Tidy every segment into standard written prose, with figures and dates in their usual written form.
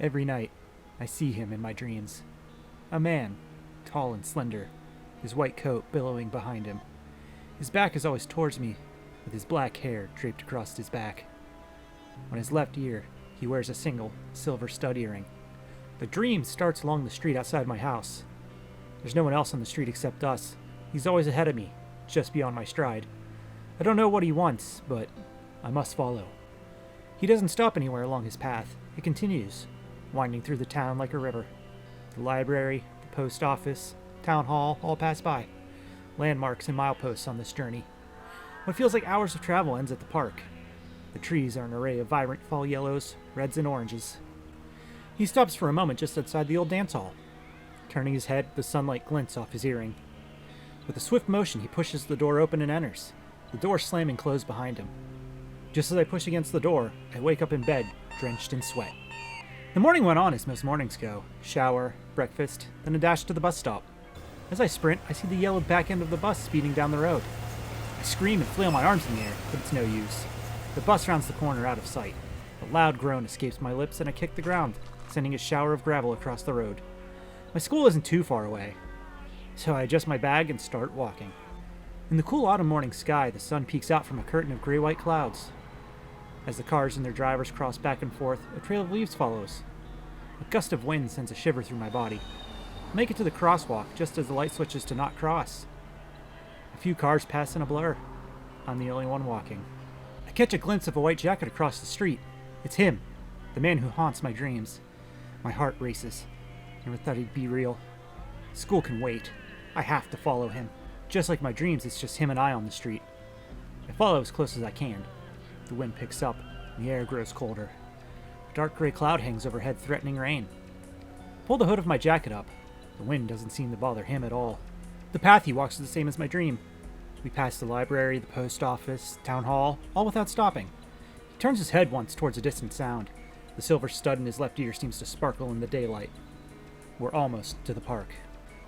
Every night, I see him in my dreams. A man, tall and slender, his white coat billowing behind him. His back is always towards me, with his black hair draped across his back. On his left ear, he wears a single silver stud earring. The dream starts along the street outside my house. There's no one else on the street except us. He's always ahead of me, just beyond my stride. I don't know what he wants, but I must follow. He doesn't stop anywhere along his path. It continues, winding through the town like a river. The library, the post office, town hall all pass by. Landmarks and mileposts on this journey. What feels like hours of travel ends at the park. The trees are an array of vibrant fall yellows, reds, and oranges. He stops for a moment just outside the old dance hall. Turning his head, the sunlight glints off his earring. With a swift motion, he pushes the door open and enters, the door slamming closed behind him. Just as I push against the door, I wake up in bed, drenched in sweat. The morning went on as most mornings go. Shower, breakfast, then a dash to the bus stop. As I sprint, I see the yellowed back end of the bus speeding down the road. I scream and flail my arms in the air, but it's no use. The bus rounds the corner out of sight. A loud groan escapes my lips and I kick the ground, sending a shower of gravel across the road. My school isn't too far away, so I adjust my bag and start walking. In the cool autumn morning sky, the sun peeks out from a curtain of gray-white clouds. As the cars and their drivers cross back and forth, a trail of leaves follows. A gust of wind sends a shiver through my body. I make it to the crosswalk just as the light switches to not cross. A few cars pass in a blur. I'm the only one walking. I catch a glimpse of a white jacket across the street. It's him, the man who haunts my dreams. My heart races. Never thought he'd be real. School can wait. I have to follow him. Just like my dreams, it's just him and I on the street. I follow as close as I can. The wind picks up, and the air grows colder. A dark gray cloud hangs overhead, threatening rain. I pull the hood of my jacket up. The wind doesn't seem to bother him at all. The path he walks is the same as my dream. We pass the library, the post office, town hall, all without stopping. He turns his head once towards a distant sound. The silver stud in his left ear seems to sparkle in the daylight. We're almost to the park.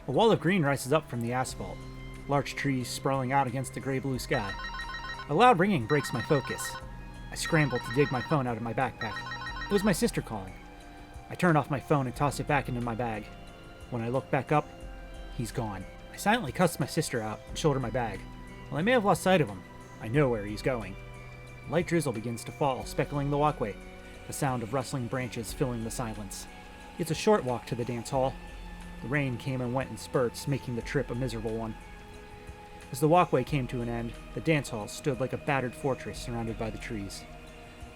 A wall of green rises up from the asphalt, large trees sprawling out against the gray-blue sky. A loud ringing breaks my focus. I scramble to dig my phone out of my backpack. It was my sister calling. I turn off my phone and toss it back into my bag. When I look back up, he's gone. I silently cuss my sister out and shoulder my bag. While I may have lost sight of him, I know where he's going. Light drizzle begins to fall, speckling the walkway, the sound of rustling branches filling the silence. It's a short walk to the dance hall. The rain came and went in spurts, making the trip a miserable one. As the walkway came to an end, the dance hall stood like a battered fortress surrounded by the trees.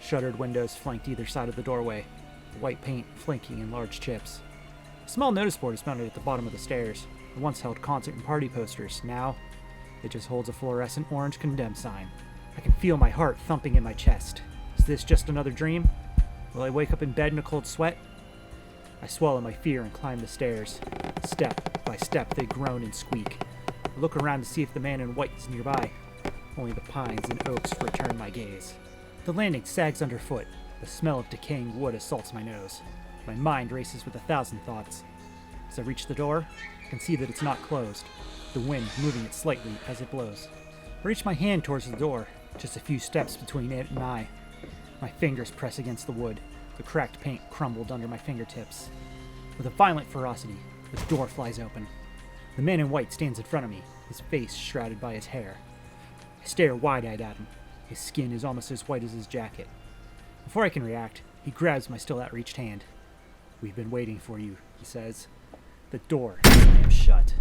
Shuttered windows flanked either side of the doorway, the white paint flaking in large chips. A small notice board is mounted at the bottom of the stairs. It once held concert and party posters. Now, it just holds a fluorescent orange condemn sign. I can feel my heart thumping in my chest. Is this just another dream? Will I wake up in bed in a cold sweat? I swallow my fear and climb the stairs. Step by step, they groan and squeak. I look around to see if the man in white is nearby. Only the pines and oaks return my gaze. The landing sags underfoot. The smell of decaying wood assaults my nose. My mind races with 1,000 thoughts. As I reach the door, I can see that it's not closed, the wind moving it slightly as it blows. I reach my hand towards the door, just a few steps between it and I. My fingers press against the wood. The cracked paint crumbled under my fingertips. With a violent ferocity, the door flies open. The man in white stands in front of me, his face shrouded by his hair. I stare wide-eyed at him. His skin is almost as white as his jacket. Before I can react, he grabs my still outreached hand. "We've been waiting for you," he says. The door slams shut.